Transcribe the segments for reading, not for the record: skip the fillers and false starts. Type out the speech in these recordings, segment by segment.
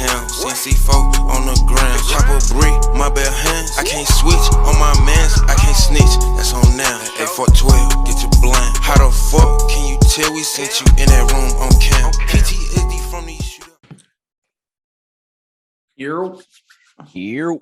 ham. CC4 on the ground. Chop a brick, my bare hands. I can't switch on my mans. I can't snitch, that's on now. Hey, fuck 12, get your blind. How the fuck can you tell we sent you in that room on cam? PTSD from these shootouts. Here.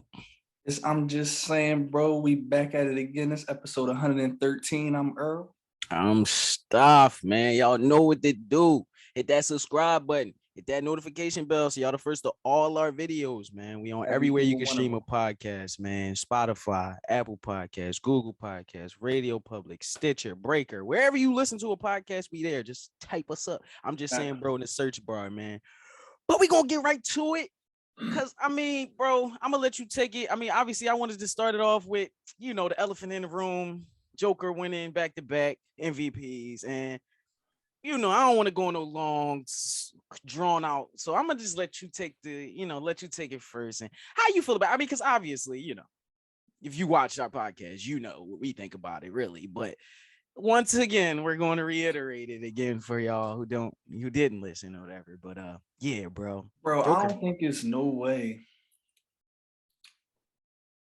I'm just saying, bro, we back at it again. This episode 113. I'm Earl. I'm stuffed, man. Y'all know what to do. Hit that subscribe button. Hit that notification bell so y'all the first to all our videos, man. We on everywhere you can stream a podcast, man. Spotify, Apple Podcasts, Google Podcasts, Radio Public, Stitcher, Breaker. Wherever you listen to a podcast, we there. Just type us up. I'm just saying, bro, in the search bar, man. But we gonna get right to it. Because, I mean, bro, I'm going to let you take it. I mean, obviously, I wanted to start it off with, you know, the elephant in the room, Joker winning back-to-back MVPs. And, you know, I don't want to go no long, drawn out. So I'm going to just let you take it first. And how you feel about it? I mean, because obviously, you know, if you watch our podcast, you know what we think about it, really. But once again, we're going to reiterate it again for y'all who didn't listen or whatever. But yeah, bro. Bro, Joker. I don't think it's no way.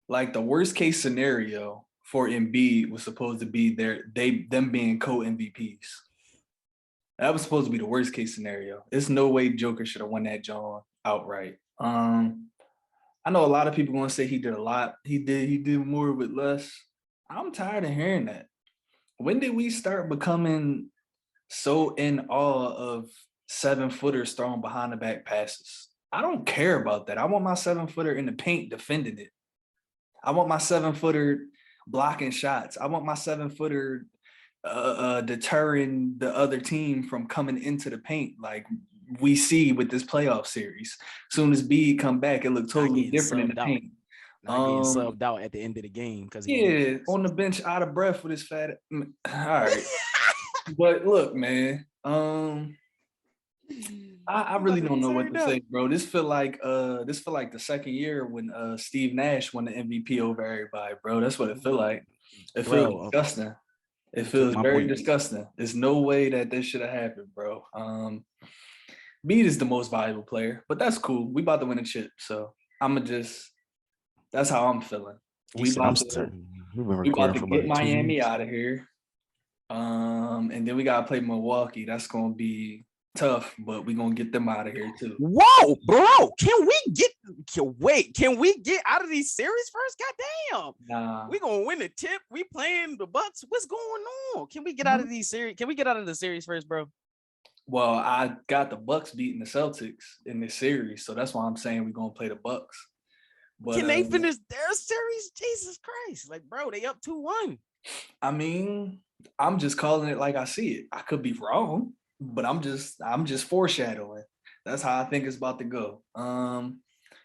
Like the worst case scenario for Embiid was supposed to be them being co-MVPs. That was supposed to be the worst case scenario. There's no way Joker should have won that John outright. I know a lot of people gonna say he did a lot. He did more with less. I'm tired of hearing that. When did we start becoming so in awe of 7-footers throwing behind the back passes? I don't care about that. I want my 7-footer in the paint defending it. I want my 7-footer blocking shots. I want my 7-footer deterring the other team from coming into the paint like we see with this playoff series. As soon as B come back, it looked totally different in the paint. Not getting subbed out at the end of the game because on the bench out of breath with his fat. All right, but look, man. I really don't know what to say, bro. This feel like the second year when Steve Nash won the MVP over everybody, bro. That's what it feel like. It feels disgusting. It feels very disgusting. There's no way that this should have happened, bro. Embiid is the most valuable player, but that's cool. We about to win a chip, so that's how I'm feeling. We about to get Miami out of here. And then we gotta play Milwaukee. That's gonna be tough, but we're gonna get them out of here too. Whoa, bro. Can we get out of these series first? Goddamn. Nah. We gonna win the tip. We playing the Bucks. What's going on? Can we get out of these series? Can we get out of the series first, bro? Well, I got the Bucks beating the Celtics in this series, so that's why I'm saying we're gonna play the Bucks. But, can they finish their series? Jesus Christ. Like, bro, they up 2-1. I mean, I'm just calling it like I see it. I could be wrong, but I'm just foreshadowing. That's how I think it's about to go.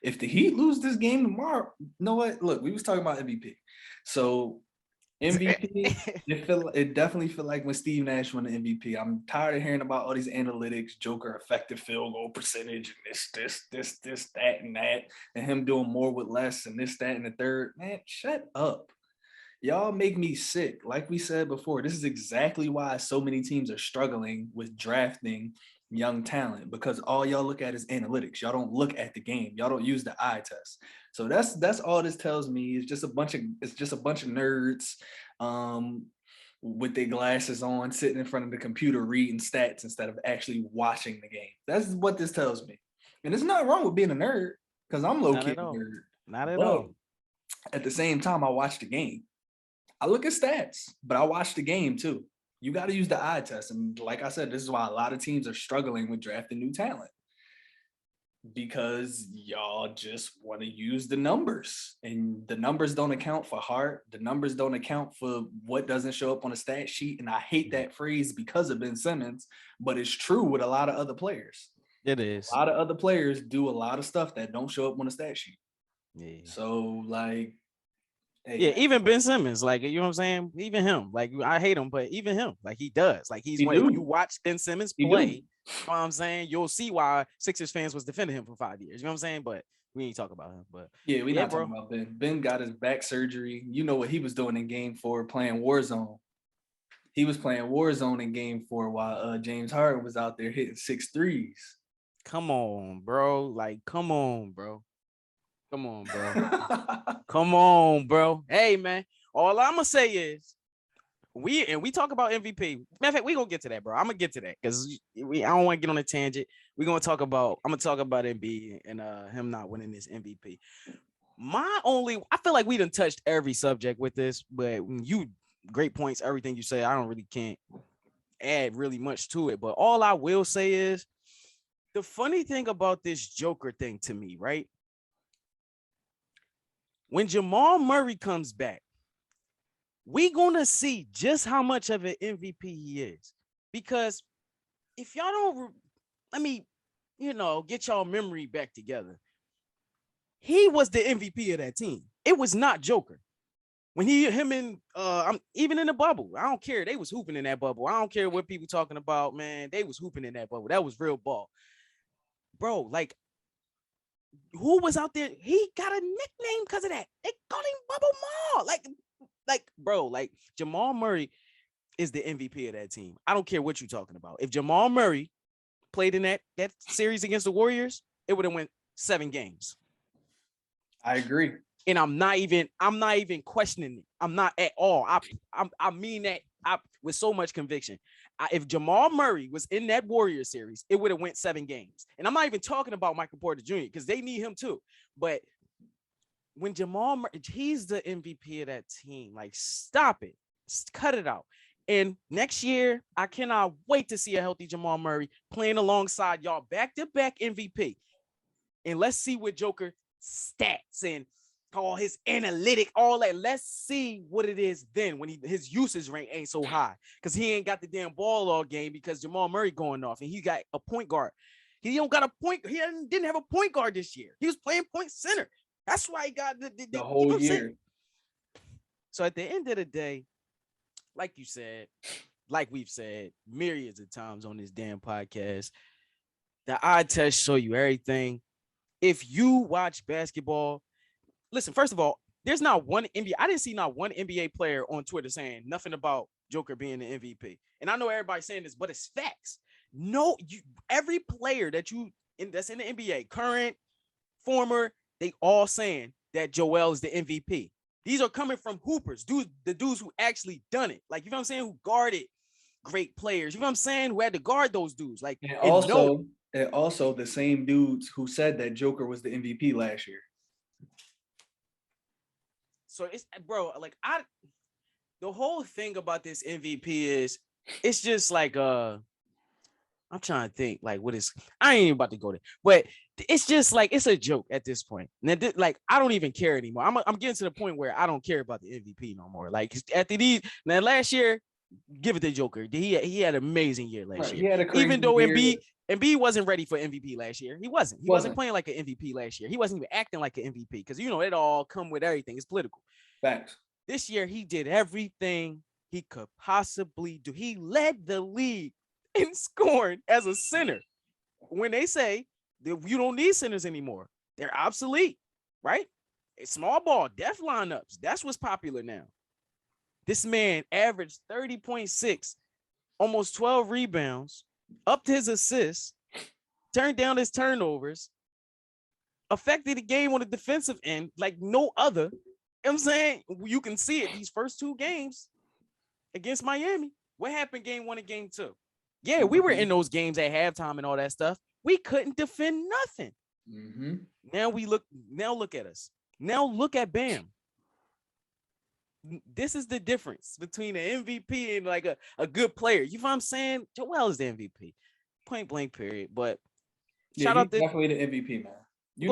If the Heat lose this game tomorrow, you know what? Look, we was talking about MVP. So MVP, it definitely feel like when Steve Nash won the MVP. I'm tired of hearing about all these analytics, Joker effective field goal percentage, and this, that, and that, and him doing more with less, and this, that, and the third. Man, shut up. Y'all make me sick. Like we said before, this is exactly why so many teams are struggling with drafting young talent, because all y'all look at is analytics. Y'all don't look at the game. Y'all don't use the eye test. So that's all this tells me. It's just a bunch of nerds with their glasses on, sitting in front of the computer reading stats instead of actually watching the game. That's what this tells me. And there's nothing wrong with being a nerd, because I'm low-key a nerd. Not at all. At the same time, I watch the game. I look at stats, but I watch the game too. You got to use the eye test. And like I said, this is why a lot of teams are struggling with drafting new talent, because y'all just want to use the numbers, and the numbers don't account for heart. The numbers don't account for what doesn't show up on a stat sheet. And I hate that phrase because of Ben Simmons, but it's true with a lot of other players. It is. A lot of other players do a lot of stuff that don't show up on a stat sheet. Yeah. So like, hey, yeah, even Ben Simmons, like, you know what I'm saying? Even him, like, I hate him, but even him, like, he does. Like, when you watch Ben Simmons play, you know what I'm saying? You'll see why Sixers fans was defending him for 5 years. You know what I'm saying? But we ain't talk about him. But yeah, we're not talking about Ben. Ben got his back surgery. You know what he was doing in Game 4, playing Warzone. He was playing Warzone in Game 4 while James Harden was out there hitting 6 threes. Come on, bro. Like, come on, bro. Come on, bro. Come on, bro. Hey, man. All I'm gonna say is we talk about MVP. Matter of fact, we gonna get to that, bro. I'm gonna get to that because I don't want to get on a tangent. I'm gonna talk about Embiid and him not winning this MVP. I feel like we done touched every subject with this, but when you great points, everything you say, I don't really can't add really much to it. But all I will say is the funny thing about this Joker thing to me, right? When Jamal Murray comes back, we gonna see just how much of an MVP he is. Because if y'all don't, let me, get y'all memory back together. He was the MVP of that team. It was not Joker. When I'm even in the bubble, I don't care. They was hooping in that bubble. I don't care what people talking about, man. They was hooping in that bubble. That was real ball. Bro, like, who was out there? He got a nickname because of that. They called him Bubble Maul. Bro, Jamal Murray is the MVP of that team. I don't care what you're talking about. If Jamal Murray played in that series against the Warriors, it would have went 7 games. I agree. And I'm not even questioning it. I'm not at all. I mean that with so much conviction. If Jamal Murray was in that Warriors series, it would have went 7 games. And I'm not even talking about Michael Porter Jr. because they need him too. But when Jamal Murray, he's the MVP of that team. Like, stop it. Cut it out. And next year, I cannot wait to see a healthy Jamal Murray playing alongside y'all back-to-back MVP. And let's see what Joker stats and all his analytic, all that. Let's see what it is then when his usage rate ain't so high because he ain't got the damn ball all game because Jamal Murray going off and he got a point guard. He don't got a point. He didn't have a point guard this year. He was playing point center. That's why he got the whole year. So at the end of the day, like you said, like we've said myriads of times on this damn podcast, the eye test show you everything. If you watch basketball, listen, first of all, there's not one NBA. I didn't see not one NBA player on Twitter saying nothing about Joker being the MVP. And I know everybody's saying this, but it's facts. No, every player that's in the NBA, current, former, they all saying that Joel is the MVP. These are coming from hoopers, the dudes who actually done it. Like, you know what I'm saying? Who guarded great players. You know what I'm saying? Who had to guard those dudes. Like, and also the same dudes who said that Joker was the MVP last year. So it's, bro, like, the whole thing about this MVP is, it's just like, I'm trying to think, like, I ain't even about to go there, but it's just like, it's a joke at this point. Now, like, I don't even care anymore. I'm getting to the point where I don't care about the MVP no more. Like, last year, give it to Joker. He had an amazing year last year. Even though Embiid wasn't ready for MVP last year. He wasn't playing like an MVP last year. He wasn't even acting like an MVP because, it all come with everything. It's political. Facts. This year, he did everything he could possibly do. He led the league in scoring as a center. When they say that you don't need centers anymore, they're obsolete, right? It's small ball, death lineups. That's what's popular now. This man averaged 30.6, almost 12 rebounds, upped his assists, turned down his turnovers, affected the game on the defensive end like no other. You know what I'm saying? You can see it these first 2 games against Miami. What happened game 1 and game 2? Yeah, we were in those games at halftime and all that stuff. We couldn't defend nothing. Mm-hmm. Now look at us. Now look at Bam. This is the difference between an MVP and like a good player. You know what I'm saying? Joel is the MVP. Point blank period. But shout out to definitely the MVP, man. You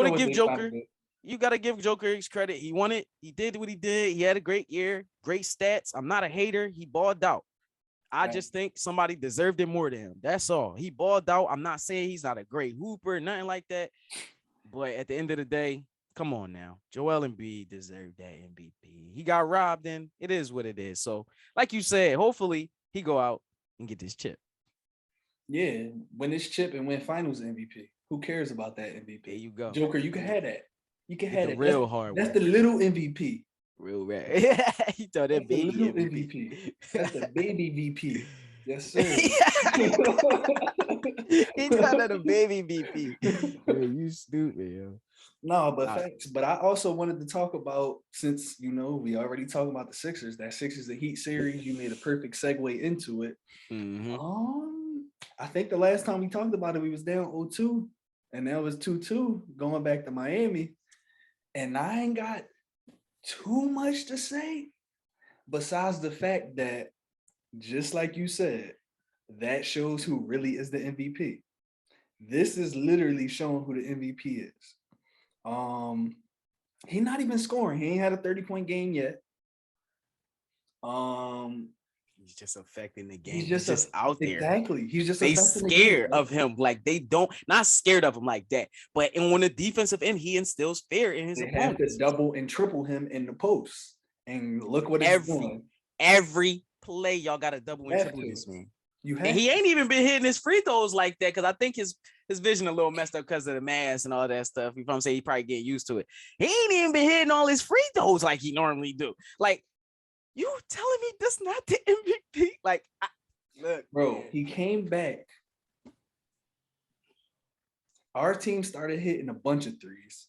gotta give Joker his credit. He won it. He did what he did. He had a great year, great stats. I'm not a hater. He balled out. I just think somebody deserved it more than him. That's all. He balled out. I'm not saying he's not a great hooper, nothing like that. But at the end of the day, come on now. Joel Embiid deserved that MVP. He got robbed, and it is what it is. So, like you said, hopefully he go out and get this chip. Yeah, win this chip and win Finals MVP. Who cares about that MVP? There you go. Joker, you can have that. You can have it. Real hard. That's the little MVP. Real rare. You thought that baby MVP. That's the baby VP. Yes, sir. He called that a baby BP. Yo, you stupid, yo. No, but thanks. But I also wanted to talk about, since we already talked about the Sixers, that Sixers the Heat series. You made a perfect segue into it. I think the last time we talked about it, we was down 0-2, and that was 2-2 going back to Miami. And I ain't got too much to say besides the fact that, just like you said, that shows who really is the MVP. This is literally showing who the MVP is. He not even scoring. He ain't had a 30-point game yet. He's just affecting the game. He's just out there. Exactly. He's just they affecting scared the game, of him. Like they not scared of him like that. But on the defensive end, he instills fear in his opponents. Have to double and triple him in the post. And look what it's doing. Every play, y'all got to double and triple this man. And he ain't even been hitting his free throws like that, because I think his vision a little messed up because of the mask and all that stuff. You know what I'm saying? He probably getting used to it. He ain't even been hitting all his free throws like he normally do. Like, you telling me this not the MVP? Like, look, bro, man. He came back. Our team started hitting a bunch of threes.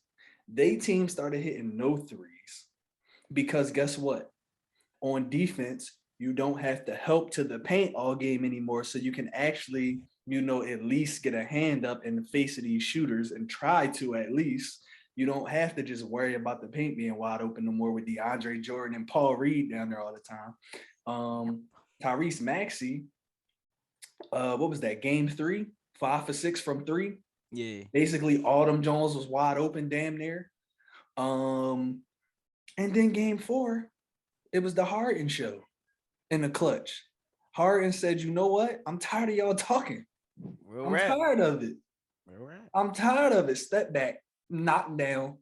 They team started hitting no threes. Because guess what? On defense, you don't have to help to the paint all game anymore. So you can actually, at least get a hand up in the face of these shooters and try to at least. You don't have to just worry about the paint being wide open no more with DeAndre Jordan and Paul Reed down there all the time. Tyrese Maxey, what was that? Game 3, 5 for 6 from 3. Yeah. Basically, Autumn Jones was wide open, damn near. And then game 4, it was the Harden show in the clutch. Harden said, "You know what? I'm tired of y'all talking. Tired of it. I'm tired of it. Step back, knock down,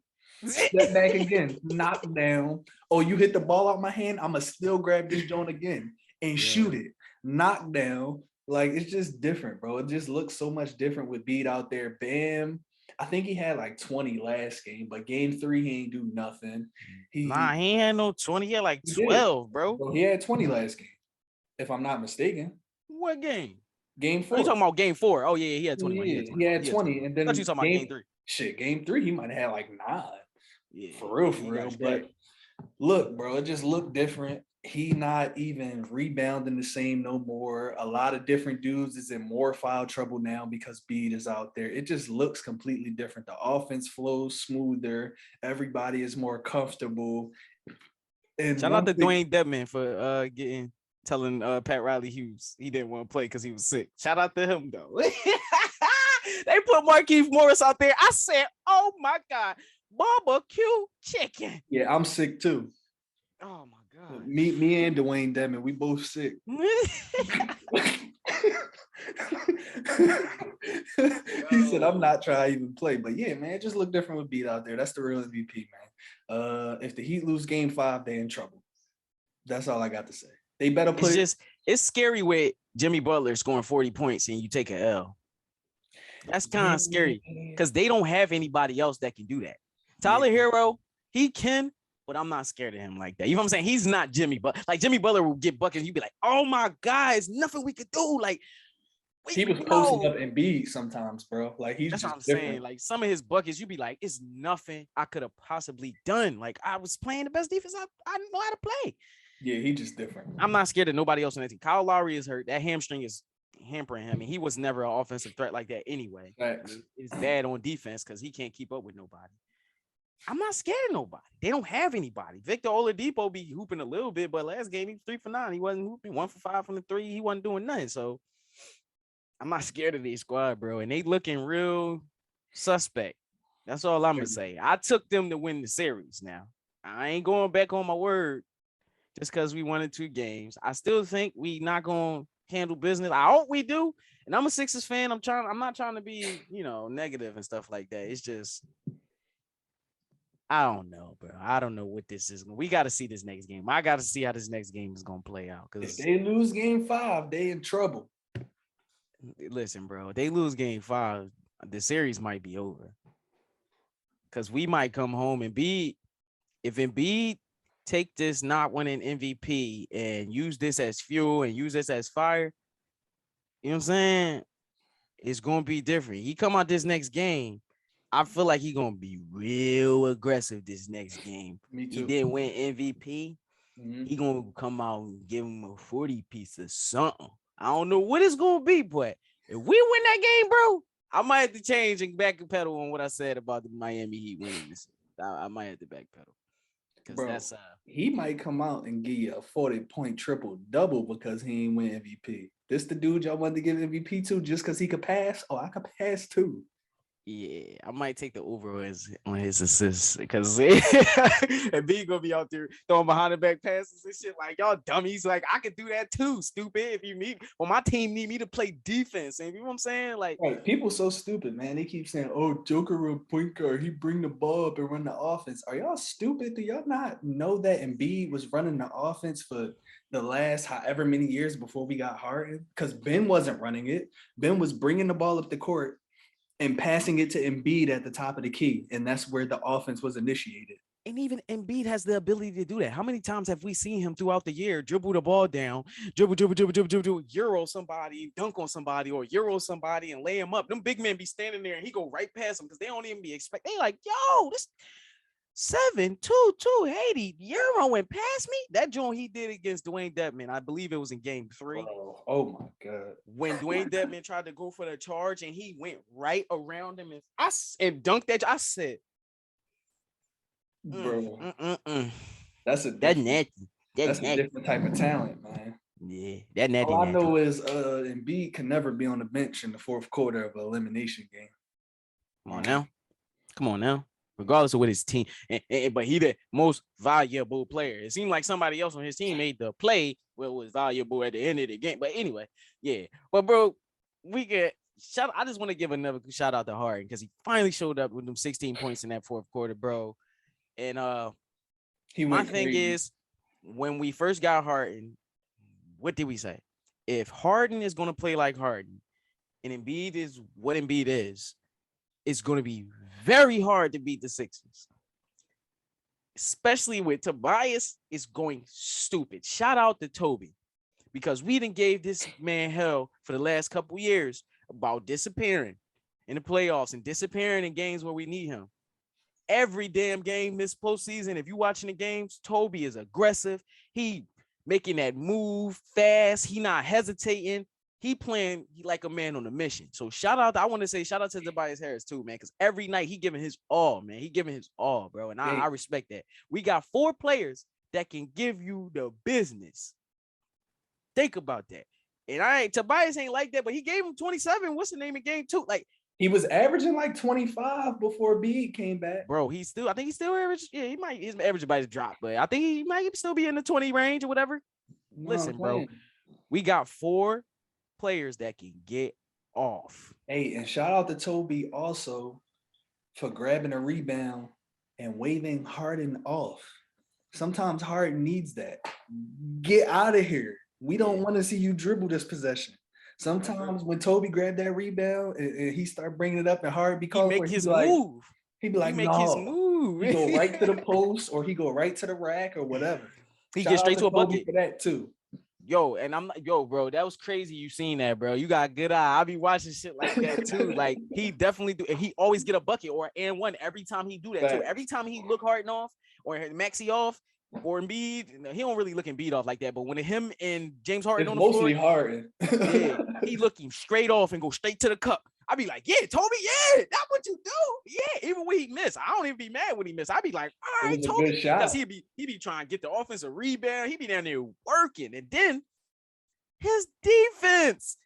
step back again, knock down. Oh, you hit the ball out my hand. I'ma still grab this joint again and shoot it. Knock down. Like, it's just different, bro. It just looks so much different with Bede out there. Bam. I think he had like 20 last game, but game 3 he ain't do nothing. He had no 20. He had like 12, bro. Well, he had 20 last game, if I'm not mistaken. What game? Game 4. Are you talking about game 4? Oh yeah, he had 21. Yeah, he had 20, and then you talking about game 3. Shit, game 3 he might have had like 9. Yeah, for real. But look, bro, it just looked different. He not even rebounding the same no more. A lot of different dudes is in more foul trouble now because Bede is out there. It just looks completely different. The offense flows smoother. Everybody is more comfortable. And shout out to Dwayne Dedman for telling Pat Riley Hughes he didn't want to play because he was sick. Shout out to him though. They put Markieff Morris out there. I said, "Oh my God, barbecue chicken." Yeah, I'm sick too. Oh my God. Me and Dwayne Dedman, we both sick. He said, "I'm not trying to even play." But yeah, man, it just looked different with Bede out there. That's the real MVP, man. If the Heat lose game 5, they're in trouble. That's all I got to say. They better put it's scary with Jimmy Butler scoring 40 points and you take an L. That's kind of scary because they don't have anybody else that can do that. Tyler Hero, he can, but I'm not scared of him like that. You know what I'm saying? He's not Jimmy, but like Jimmy Butler will get buckets. You'd be like, "Oh my God, it's nothing we could do." Like, he was posting up Embiid sometimes, bro. Like, that's what I'm saying. Like, some of his buckets, you'd be like, "It's nothing I could have possibly done." Like, I was playing the best defense I know how to play. Yeah, he just different. I'm not scared of nobody else on that team. Kyle Lowry is hurt. That hamstring is hampering him. I mean, he was never an offensive threat like that anyway. It's bad on defense because he can't keep up with nobody. I'm not scared of nobody. They don't have anybody. Victor Oladipo be hooping a little bit, but last game he was 3 for 9. He wasn't hooping. 1 for 5 from the 3. He wasn't doing nothing. So I'm not scared of this squad, bro. And they looking real suspect. That's all I'm gonna say. I took them to win the series. Now I ain't going back on my word just because we won 2 games. I still think we not gonna handle business. I hope we do. And I'm a Sixers fan. I'm not trying to be, negative and stuff like that. It's just, I don't know, bro. I don't know what this is. We got to see this next game. I got to see how this next game is gonna play out. If they lose game 5, they in trouble. Listen, bro. They lose game 5, the series might be over. Because we might come home and if Embiid take this not winning MVP and use this as fuel and use this as fire, you know what I'm saying? it's gonna be different. He come out this next game. I feel like he gonna be real aggressive this next game. Me too. He didn't win MVP. Mhm. He gonna come out and give him a 40 piece of something. I don't know what it's gonna be, but if we win that game, bro, I might have to change and backpedal on what I said about the Miami Heat winning this. I might have to backpedal because Bro, that's he might come out and give you a 40-point triple-double because he ain't win MVP. This the dude y'all wanted to give MVP to just because he could pass? Oh, I could pass too. Yeah, I might take the over on his assists because Embiid gonna be out there throwing behind the back passes and shit like y'all dummies. Like I could do that too, stupid. If you need, well, my team need me to play defense, and you know what I'm saying? Like, Right, people so stupid, man. They keep saying, "Oh, Joker a point guard. He bring the ball up and run the offense." Are y'all stupid? Do y'all not know that Embiid was running the offense for the last however many years before we got Harden? Because Ben wasn't running it. Ben was bringing the ball up the court and passing it to Embiid at the top of the key, and that's where the offense was initiated. and even Embiid has the ability to do that. How many times have we seen him throughout the year dribble the ball down, dribble, euro somebody, dunk on somebody, or euro somebody and lay him up? Them big men be standing there and he go right past them because they don't even be expecting. They like, yo, this 7-2-2 Haiti euro went past me. That joint he did against Dwayne Dedman, I believe it was in game 3. Oh my God. When Dwayne Dedman tried to go for the charge and he went right around him and dunked that, I said, Bro, that's a that different, nasty. that's a different type of talent, man. Yeah, that natty. All I know is Embiid can never be on the bench in the fourth quarter of an elimination game. Come on now. Regardless of what his team, but he the most valuable player. It seemed like somebody else on his team made the play where it was valuable at the end of the game. But anyway, yeah. But bro, we get shout. I just want to give another shout out to Harden because he finally showed up with them 16 points in that fourth quarter, bro. And my thing is, when we first got Harden, what did we say? If Harden is going to play like Harden, and Embiid is what Embiid is, it's going to be very hard to beat the Sixers. Especially with Tobias is going stupid. Shout out to Toby. Because we done gave this man hell for the last couple years about disappearing in the playoffs and disappearing in games where we need him. Every damn game this postseason, if you're watching the games, Toby is aggressive. He making that move fast. He not hesitating. He playing like a man on a mission. So shout out to Tobias Harris too, man, because every night he giving his all, man. He giving his all, bro, and I respect that. We got 4 players that can give you the business. Think about that. And Tobias ain't like that, but he gave him 27. What's the name of game 2? Like, he was averaging like 25 before Bede came back. Bro, I think he's still average. Yeah, his average about to drop, but I think he might still be in the 20 range or whatever. No, listen, bro, we got 4 players that can get off. Hey, and shout out to Toby also for grabbing a rebound and waving Harden off. Sometimes Harden needs that. Get out of here. We don't want to see you dribble this possession. Sometimes when Toby grabbed that rebound and he started bringing it up and Harden be calling for it, his move. He'd be like, make his move. He go right to the post or he go right to the rack or whatever. He get straight to a bucket for that too. Yo, and I'm like, bro, that was crazy. You seen that, bro? You got a good eye. I be watching shit like that too. Like he definitely do, and he always get a bucket or and one every time he do that too. Every time he look Harden off or Maxey off or Embiid, he don't really look Embiid off like that. But when him and James Harden on the floor, mostly Harden. Yeah, he looking straight off and go straight to the cup. I be like, yeah, Toby, yeah, that's what you do. Yeah, even when he miss, I don't even be mad when he miss. I be like, all right, Toby, because he be trying to get the offensive rebound. He be down there working, and then his defense.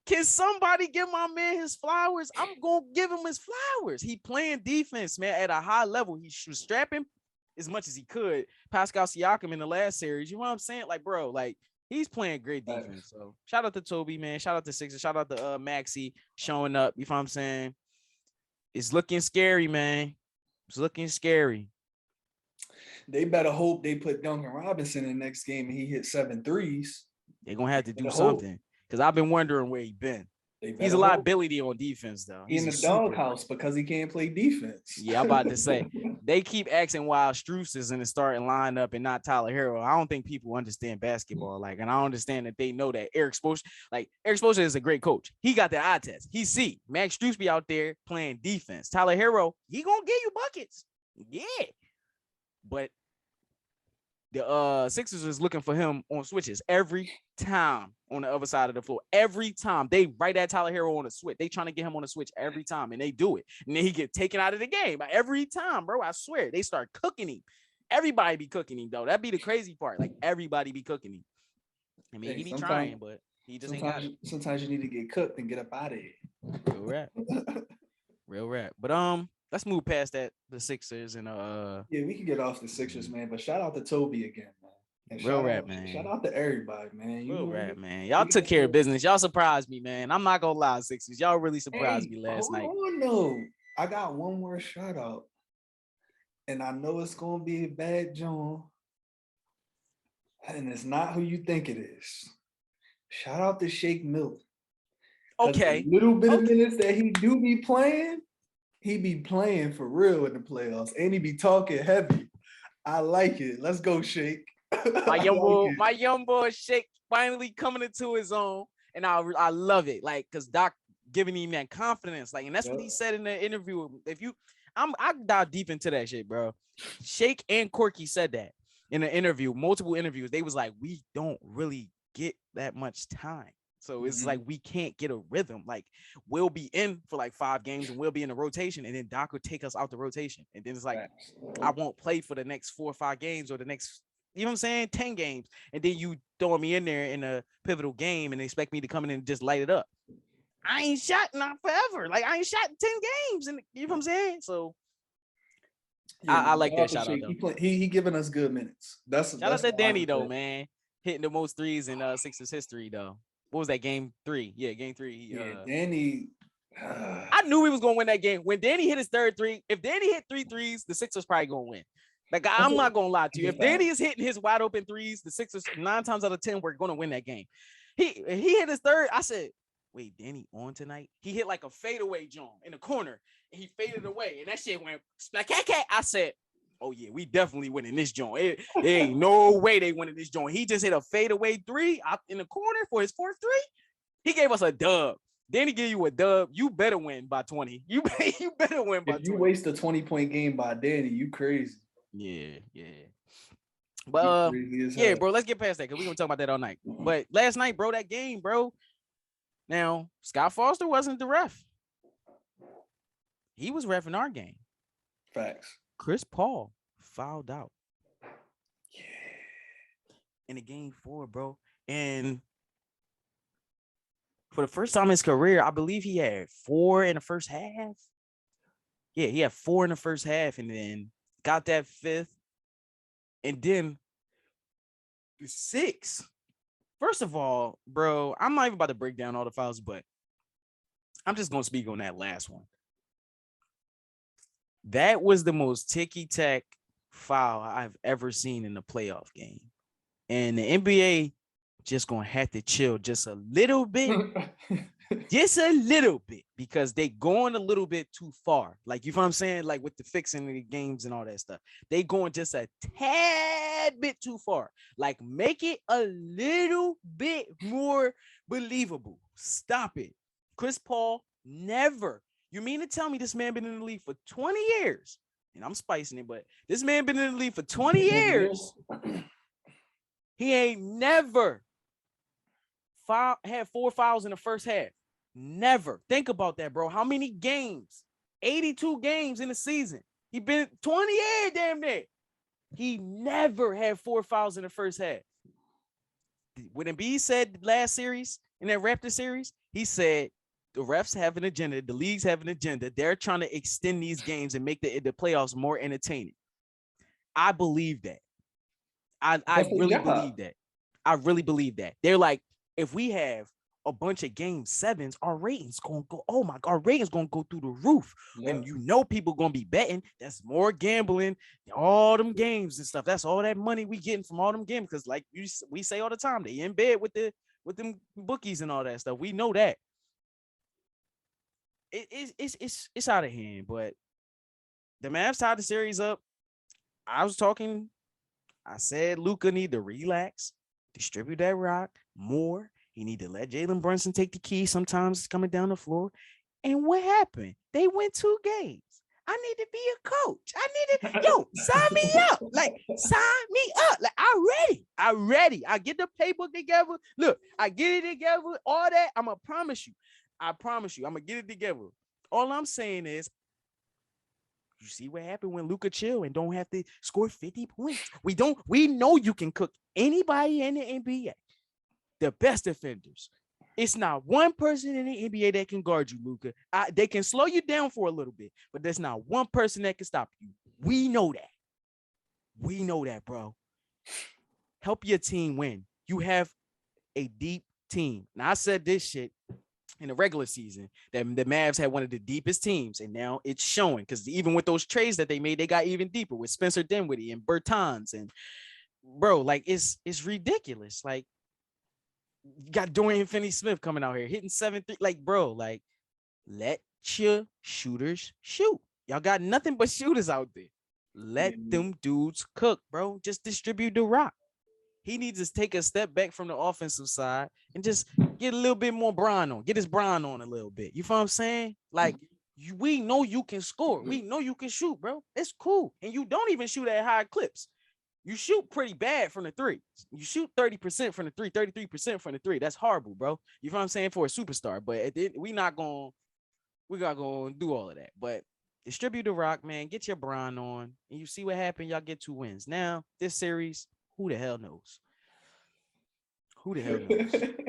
Can somebody give my man his flowers? I'm gonna give him his flowers. He playing defense, man, at a high level. He was strapping as much as he could. Pascal Siakam in the last series, you know what I'm saying? Like, bro, like. He's playing great defense. So shout out to Toby, man. Shout out to Sixers. Shout out to Maxey showing up. You know what I'm saying? It's looking scary, man. It's looking scary. They better hope they put Duncan Robinson in the next game and he hit 7 threes. They're gonna have to do something. Because I've been wondering where he's been. He's a liability on defense, though. He's in the doghouse because he can't play defense. Yeah, I'm about to say they keep asking why Strus is in the starting lineup and not Tyler Hero. I don't think people understand basketball. Like, and I understand that they know that Eric Spoelstra is a great coach. He got the eye test. He see Max Strus be out there playing defense. Tyler Hero, he gonna give you buckets. Yeah. But the Sixers is looking for him on switches every time on the other side of the floor. Every time they right at Tyler Hero on a switch, they trying to get him on a switch every time, and they do it. And then he get taken out of the game every time, bro. I swear they start cooking him. Everybody be cooking him though. That'd be the crazy part. Like everybody be cooking him. I mean, he be trying, but he just ain't got it. Sometimes you need to get cooked and get up out of here. Real rap. Real rap. But let's move past that. The Sixers and yeah, we can get off the Sixers, man. But shout out to Toby again, man. And real rap, man. Shout out to everybody, man. Real rap, man. Y'all took care of business. Y'all surprised me, man. I'm not gonna lie, Sixers. Y'all really surprised me last night. Oh no, I got one more shout out, and I know it's gonna be a bad John, and it's not who you think it is. Shout out to Shake Milton. Okay. A little bit of minutes that he do be playing, he be playing for real in the playoffs, and he be talking heavy. I like it. Let's go, Shake. My young boy Shake finally coming into his own, and I love it. Like, cause Doc giving him that confidence, like, and that's what he said in the interview. I dive deep into that shit, bro. Shake and Corky said that in an interview, multiple interviews. They was like, we don't really get that much time. So it's like we can't get a rhythm. Like, we'll be in for like 5 games and we'll be in the rotation, and then Doc will take us out the rotation. And then it's like, I won't play for the next 4 or 5 games or the next, you know what I'm saying, 10 games. And then you throwing me in there in a pivotal game and expect me to come in and just light it up. I ain't shot not forever. Like, I ain't shot 10 games. And you know what I'm saying? So yeah, I like that shout out though. He giving us good minutes. Shout out to Danny though, man. Hitting the most threes in Sixers history though. What was that, game 3? Yeah, game 3. Danny. I knew he was gonna win that game. When Danny hit his third 3, if Danny hit 3 threes, the Sixers probably gonna win. Like, I'm not gonna lie to you. If Danny is hitting his wide open 3s, the Sixers 9 times out of 10 we're gonna win that game. He hit his third. I said, wait, Danny on tonight? He hit like a fadeaway jump in the corner, and he faded away, and that shit went like, I said, oh yeah, we definitely winning this joint. There ain't no way they winning this joint. He just hit a fadeaway 3 out in the corner for his 4th 3. He gave us a dub. Then he give you a dub. You better win by 20. You better win by 20. If you waste a 20-point game by Danny, you crazy. Yeah. But yeah, bro, let's get past that because we're gonna talk about that all night. But last night, bro, that game, bro. Now, Scott Foster wasn't the ref. He was reffing our game. Facts. Chris Paul fouled out. Yeah. In the game 4, bro. And for the first time in his career, I believe he had 4 in the first half. Yeah, he had 4 in the first half and then got that 5th. And then the 6th. First of all, bro, I'm not even about to break down all the fouls, but I'm just going to speak on that last one. That was the most ticky-tack foul I've ever seen in a playoff game. And the NBA just going to have to chill just a little bit. Just a little bit. Because they going a little bit too far. Like, you know what I'm saying? Like, with the fixing of the games and all that stuff. They going just a tad bit too far. Like, make it a little bit more believable. Stop it. Chris Paul never. You mean to tell me this man been in the league for 20 years? And I'm spicing it, but this man been in the league for 20 years. He ain't never had 4 fouls in the first half. Never. Think about that, bro. How many games? 82 games in the season. He been 20 years damn near. He never had 4 fouls in the first half. When Embiid said last series, in that Raptor series, he said, the refs have an agenda. The leagues have an agenda. They're trying to extend these games and make the playoffs more entertaining. I believe that. I really believe that. I really believe that. They're like, if we have a bunch of game 7s, our ratings gonna go. Oh my God, our ratings gonna go through the roof. Yep. And you know people gonna be betting. That's more gambling. All them games and stuff. That's all that money we getting from all them games. Because like we say all the time, they in bed with them bookies and all that stuff. We know that. It's out of hand, but the Mavs tied the series up. I said Luka need to relax, distribute that rock more. He need to let Jalen Brunson take the key. Sometimes it's coming down the floor. And what happened? They went 2 games. I need to be a coach. Sign me up. Like, sign me up. Like, I'm ready. I get the playbook together. Look, I get it together. All that. I promise you. I'm gonna get it together. All I'm saying is, you see what happened when Luka chill and don't have to score 50 points. We know you can cook anybody in the NBA. The best defenders. It's not one person in the NBA that can guard you, Luka. They can slow you down for a little bit, but there's not one person that can stop you. We know that. Bro. Help your team win. You have a deep team. Now, I said this shit in the regular season that the Mavs had one of the deepest teams, and now it's showing because even with those trades that they made, they got even deeper with Spencer Dinwiddie and Bertans. And, bro, like, it's ridiculous. Like, you got Dorian Finney-Smith coming out here hitting 7-3. Like, bro, like, let your shooters shoot. Y'all got nothing but shooters out there. Let them dudes cook, bro. Just distribute the rock. He needs to take a step back from the offensive side and just get a little bit more Bron on. Get his Bron on a little bit. You feel what I'm saying? Like, we know you can score. We know you can shoot, bro. It's cool. And you don't even shoot at high clips. You shoot pretty bad from the 3. You shoot 30% from the 3, 33% from the 3. That's horrible, bro. You know what I'm saying? For a superstar. But we're not going to do all of that. But distribute the rock, man. Get your Bron on. And you see what happened. Y'all get 2 wins. Now, this series, who the hell knows?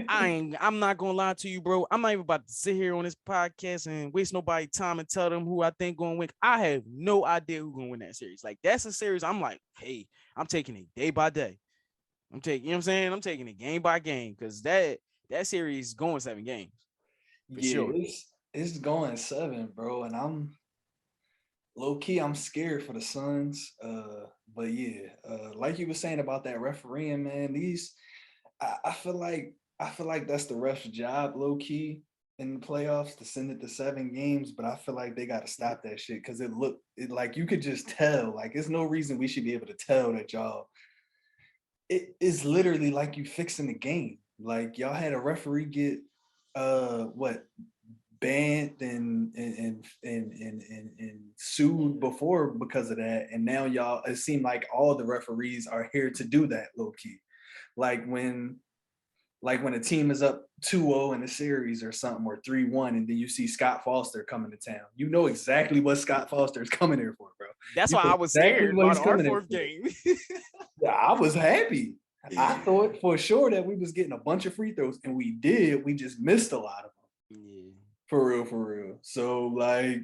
I'm not going to lie to you, bro. I'm not even about to sit here on this podcast and waste nobody's time and tell them who I think going to win. I have no idea who's going to win that series. Like, that's a series I'm like, hey, I'm taking it day by day. You know what I'm saying? I'm taking it game by game because that series is going 7 games. For sure. It's going 7, bro. And I'm low-key, I'm scared for the Suns. But yeah, like you were saying about that refereeing, man, I feel like that's the ref's job, low-key, in the playoffs to send it to 7 games, but I feel like they got to stop that shit because it like you could just tell. Like, there's no reason we should be able to tell that y'all. It is literally like you fixing the game. Like, y'all had a referee get banned and sued before because of that, and now y'all, it seemed like all the referees are here to do that, low-key. Like when a team is up 2-0 in a series or something, or 3-1, and then you see Scott Foster coming to town. You know exactly what Scott Foster is coming here for, bro. That's why I was scared about our 4th game. Yeah, I was happy. I thought for sure that we was getting a bunch of free throws, and we did. We just missed a lot of them. Yeah. For real. So, like,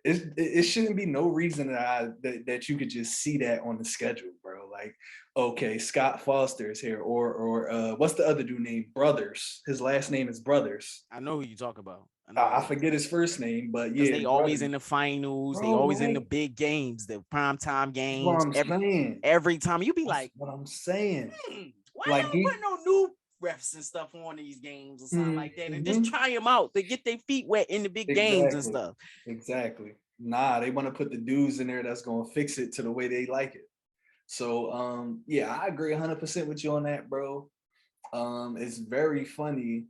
it shouldn't be no reason that you could just see that on the schedule, bro. Like, okay, Scott Foster is here, or what's the other dude named Brothers? His last name is Brothers. I know who you talk about. I forget his first name, but yeah, they always in the finals. Bro, they always in the big games, the primetime games. Every time you be like, what I'm saying. Why like, don't put no new refs and stuff on these games or something like that, and just try them out to get their feet wet in the big games and stuff. Exactly. Nah, they want to put the dudes in there that's gonna fix it to the way they like it. So yeah, I agree 100% with you on that, bro. It's very funny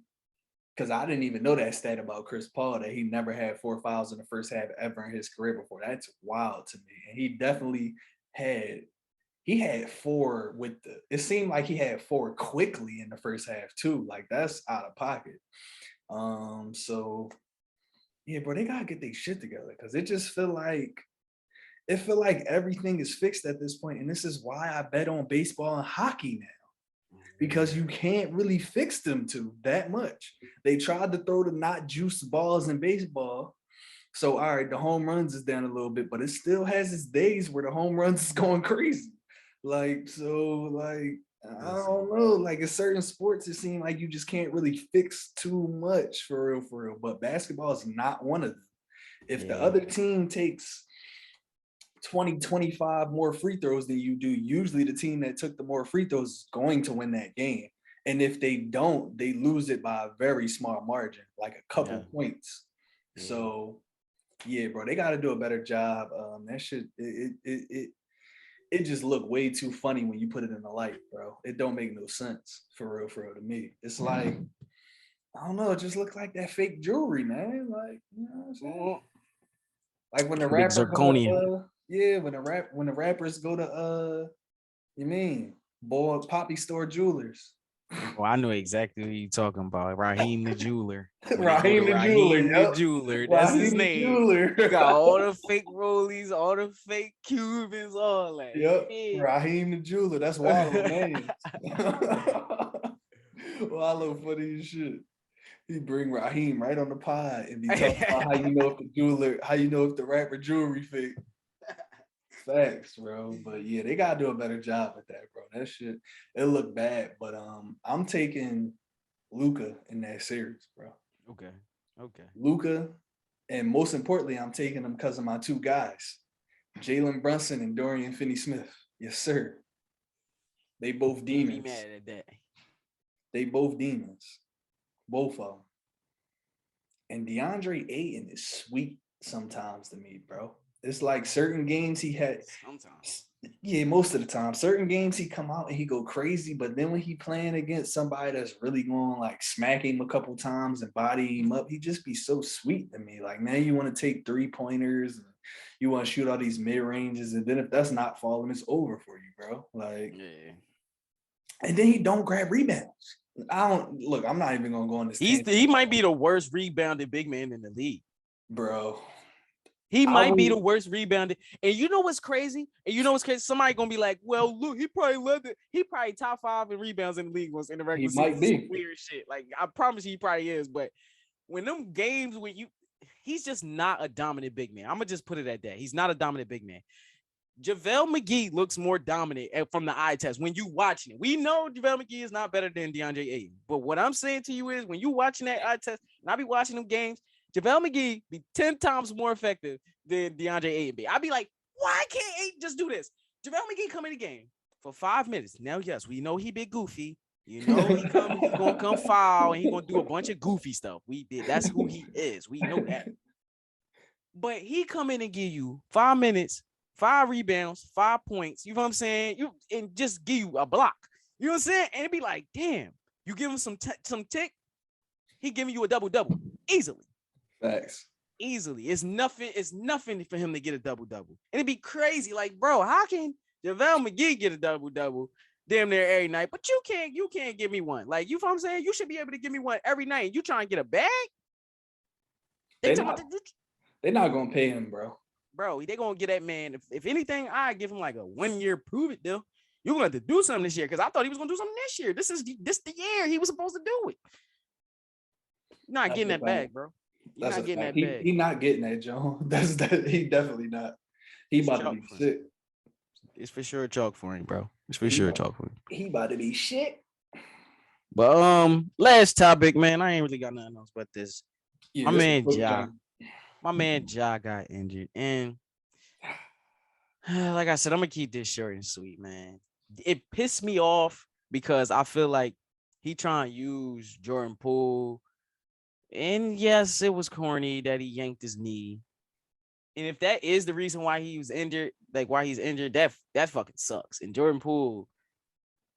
because I didn't even know that stat about Chris Paul, that he never had 4 fouls in the first half ever in his career before. That's wild to me. And he definitely had 4 it seemed like he had 4 quickly in the first half too. Like, that's out of pocket. So yeah, bro, they gotta get their shit together because it just feel like everything is fixed at this point. And this is why I bet on baseball and hockey now, because you can't really fix them to that much. They tried to throw the not juiced balls in baseball. So, all right, the home runs is down a little bit, but it still has its days where the home runs is going crazy. Like, so, like, I don't know. Like, in certain sports, it seems like you just can't really fix too much for real. But basketball is not one of them. If the other team takes 20, 25 more free throws than you do, usually the team that took the more free throws is going to win that game. And if they don't, they lose it by a very small margin, like a couple points. So, Yeah, bro, they got to do a better job. That shit, it just looked way too funny when you put it in the light, bro. It don't make no sense for real to me. It's like, I don't know, it just looked like that fake jewelry, man. Like, you know what I'm saying? Like when the Big rappers go zirconia. to, when the rappers go to you mean boy Poppy Store Jewelers. Oh, I know exactly what you're talking about. Raheem the jeweler. When they go to Raheem the jeweler, Raheem the yep. jeweler, that's his Raheem the name. jeweler. You got all the fake rollies, all the fake Cubans, all that. Yep, Yeah. Raheem the jeweler. That's Wallow name. Wallow funny as shit. He bring Raheem right on the pod and be talking about how you know if the jeweler, how you know if the rapper jewelry fake. Facts, bro. But yeah, they gotta do a better job with that, bro. That shit, it looked bad. But I'm taking Luka in that series, bro. Okay. Luka, and most importantly, I'm taking them because of my two guys, Jalen Brunson and Dorian Finney-Smith. Yes, sir. They both demons. Be mad at that. They both demons. Both of them. And DeAndre Ayton is sweet sometimes to me, bro. It's like certain games he had. Sometimes. Yeah, most of the time. Certain games he come out and he go crazy, but then when he playing against somebody that's really going like smack him a couple times and body him up, he just be so sweet to me. Like, man, you want to take 3-pointers and you want to shoot all these mid ranges, and then if that's not falling, it's over for you, bro. Like, Yeah. And then he don't grab rebounds. I'm not even gonna go on this. He might be the worst rebounded big man in the league, bro. He might be the worst rebounded. And you know what's crazy? Somebody gonna be like, well, look, he probably top 5 in rebounds in the league once in the regular season. Might be. Some weird shit. Like, I promise you, he probably is. But when them games he's just not a dominant big man. I'm gonna just put it at that. He's not a dominant big man. JaVale McGee looks more dominant from the eye test when you watching it. We know JaVale McGee is not better than DeAndre Ayton. But what I'm saying to you is when you watching that eye test, and I be watching them games, JaVale McGee be 10 times more effective than DeAndre Ayton. I be like, why can't Ayton just do this? JaVale McGee come in the game for 5 minutes. Now, yes, we know he big goofy. You know he gonna come foul and he gonna do a bunch of goofy stuff. That's who he is. We know that. But he come in and give you 5 minutes, 5 rebounds, 5 points. You know what I'm saying? And just give you a block. You know what I'm saying? And it'd be like, damn, you give him some tick, he giving you a double-double easily. Facts. Easily. It's nothing for him to get a double-double. And it'd be crazy. Like, bro, how can JaVale McGee get a double-double damn near every night? But you can't give me one. Like, you know what I'm saying? You should be able to give me one every night. You trying to get a bag? They're not gonna pay him, bro. Bro, they gonna get that man. If anything, I give him like a 1-year prove it deal. You're gonna have to do something this year because I thought he was gonna do something this year. This the year he was supposed to do it. You're not getting that bag, bro. You're not getting that bag. He not getting that, Joe. He definitely not. He about to be sick. It's for sure a chalk for him, bro. It's for sure a chalk for him. He about to be shit. But last topic, man. I ain't really got nothing else but this. Yeah, My man Ja got injured, and like I said, I'm gonna keep this short and sweet, man. It pissed me off because I feel like he trying to use Jordan Poole, and yes, it was corny that he yanked his knee. And if that is the reason why he was injured, like why he's injured, that fucking sucks. And Jordan Poole,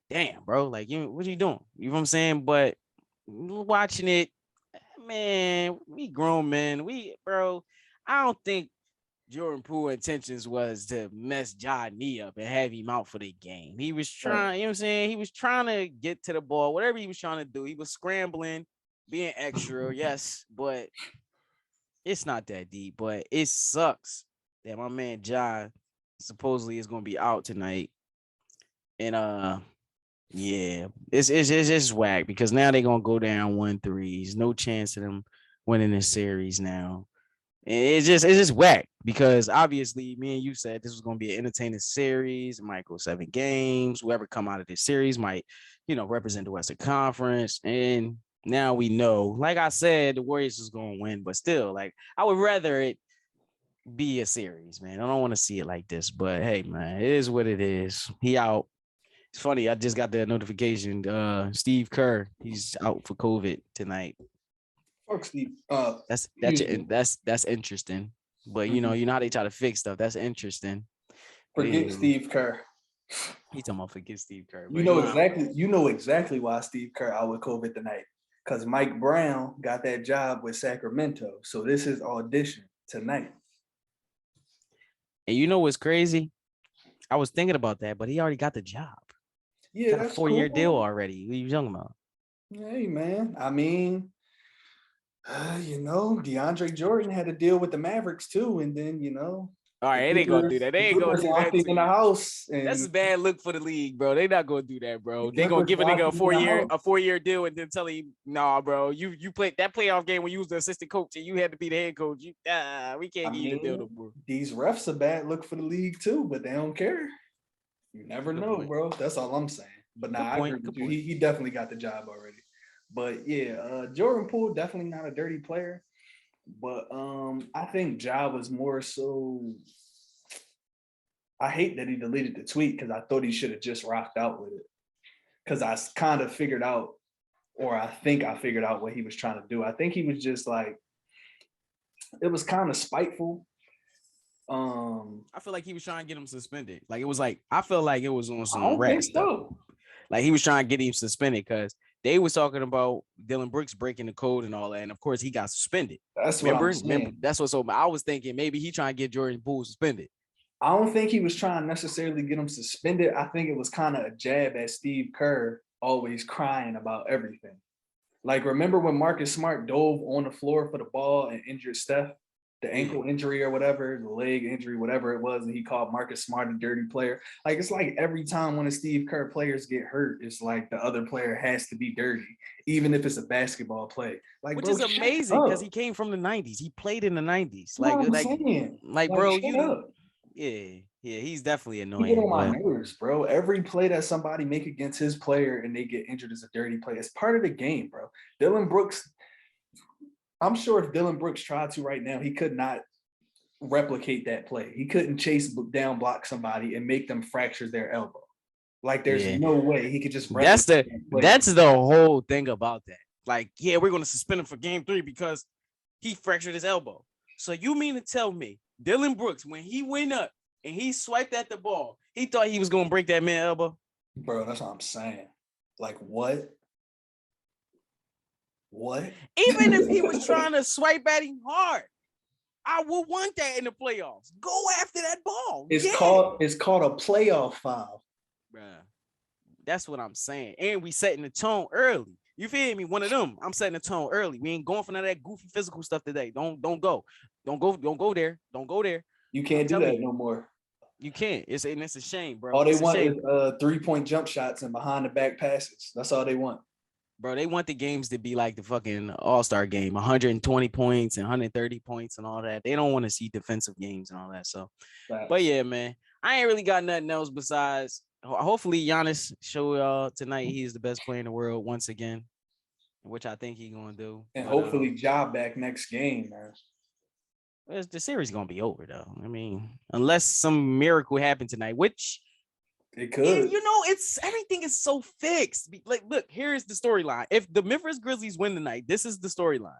damn, bro, like what are you doing? You know what I'm saying? But watching it. Man, we grown men. I don't think Jordan Poole's intentions was to mess Ja knee up and have him out for the game. He was trying, you know what I'm saying? He was trying to get to the ball, whatever he was trying to do. He was scrambling, being extra, yes, but it's not that deep. But it sucks that my man Ja supposedly is going to be out tonight. And yeah, it's just whack because now they're gonna go down 1-3. There's no chance of them winning this series now. And it's just whack because obviously me and you said this was gonna be an entertaining series. It might go 7 games. Whoever come out of this series might, represent the Western Conference. And now we know, like I said, the Warriors is gonna win, but still, like I would rather it be a series, man. I don't want to see it like this, but hey, man, it is what it is. He out. It's funny. I just got the notification. Steve Kerr, he's out for COVID tonight. Fuck Steve. That's interesting. But you know how they try to fix stuff. That's interesting. Forget Steve Kerr. He talking about forget Steve Kerr. You know exactly why Steve Kerr out with COVID tonight. Because Mike Brown got that job with Sacramento. So this is audition tonight. And you know what's crazy? I was thinking about that, but he already got the job. Yeah, got a 4-year deal already. What are you talking about? Hey, man. I mean, DeAndre Jordan had to deal with the Mavericks too. And then, all right, they ain't gonna do that. They ain't gonna do that. In the house. That's a bad look for the league, bro. They not gonna do that, bro. They gonna give a nigga a 4-year deal and then tell him, nah, bro, you played that playoff game when you was the assistant coach and you had to be the head coach. We can't give you the deal no more. These refs a bad look for the league too, but they don't care. You never know, bro. That's all I'm saying. But I agree with you. He definitely got the job already. But yeah, Jordan Poole definitely not a dirty player. But I think Ja was more so. I hate that he deleted the tweet because I thought he should have just rocked out with it. Because I kind of figured out, or I think I figured out what he was trying to do. I think he was just like, it was kind of spiteful. I feel like he was trying to get him suspended. Like it was like I feel like it was on some I don't rat think stuff. so. Like he was trying to get him suspended because they was talking about Dylan Brooks breaking the code and all that, and of course he got suspended. That's what I'm saying. That's what's so. I was thinking maybe he trying to get Jordan Poole suspended. I don't think he was trying to necessarily get him suspended. I think it was kind of a jab at Steve Kerr, always crying about everything. Like, remember when Marcus Smart dove on the floor for the ball and injured Steph? The ankle injury or whatever, the leg injury, whatever it was, and he called Marcus Smart a dirty player. Like, it's like every time one of Steve Kerr players get hurt, it's like the other player has to be dirty, even if it's a basketball play. Like, which is amazing because he came from the 90s. He played in the 90s. Like, bro, he's definitely annoying. He get on my nerves, bro. Every play that somebody make against his player and they get injured is a dirty play. It's part of the game, bro. Dylan Brooks, I'm sure if Dylan Brooks tried to right now, he could not replicate that play. He couldn't chase down block somebody and make them fracture their elbow. Like, there's no way he could just replicate that's the whole thing about that. Like, yeah, we're going to suspend him for game 3 because he fractured his elbow. So you mean to tell me Dylan Brooks, when he went up and he swiped at the ball, he thought he was going to break that man's elbow? Bro, that's what I'm saying. Like, what? What? Even if he was trying to swipe at him hard, I would want that in the playoffs. Go after that ball. It's called a playoff foul. Bruh. That's what I'm saying. And we setting the tone early. You feel me? One of them. I'm setting the tone early. We ain't going for none of that goofy physical stuff today. Don't go. Don't go there. Don't go there. You can't do that no more. You can't. It's a shame, bro. All they want is 3-point jump shots and behind the back passes. That's all they want. Bro, they want the games to be like the fucking All-Star game, 120 points and 130 points and all that. They don't want to see defensive games and all that. So, but yeah, man, I ain't really got nothing else besides hopefully Giannis show y'all tonight he's the best player in the world once again, which I think he's gonna do. And hopefully Ja back next game, man. The series gonna be over though. I mean, unless some miracle happened tonight, which it could. It's everything is so fixed. Like, look, here's the storyline. If the Memphis Grizzlies win tonight, this is the storyline.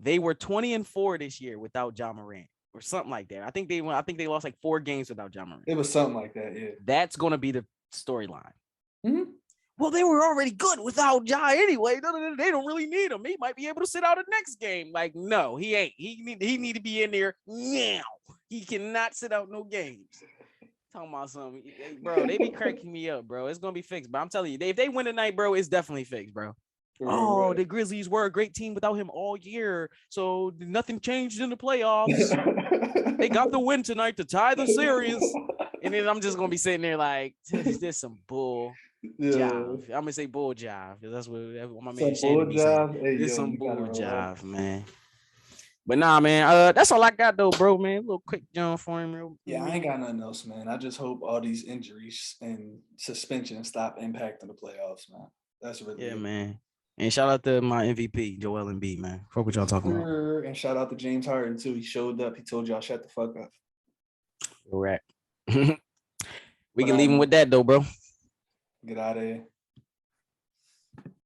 They were 20-4 this year without Ja Morant, or something like that. I think they lost like 4 games without Ja Morant. It was something like that, yeah. That's gonna be the storyline. Mm-hmm. Well, they were already good without Ja anyway. They don't really need him. He might be able to sit out the next game. Like, no, he ain't. He need to be in there now. He cannot sit out no games. Talking about something, bro. They be cracking me up, bro. It's gonna be fixed. But I'm telling you, if they win tonight, bro, it's definitely fixed, bro. Oh, the Grizzlies were a great team without him all year, so nothing changed in the playoffs. They got the win tonight to tie the series, and then I'm just gonna be sitting there like, this some bull. Jive. I'm gonna say bull jive because that's what my man Shannon be saying. This some bull jive, man. But nah, man. That's all I got though, bro, man. A little quick jump for him, real. Yeah, I ain't got nothing else, man. I just hope all these injuries and suspensions stop impacting the playoffs, man. That's really it, man. And shout out to my MVP, Joel Embiid, man. Fuck what y'all talking about. And shout out to James Harden too. He showed up. He told y'all shut the fuck up. Correct. We can leave him with that though, bro. Get out of here.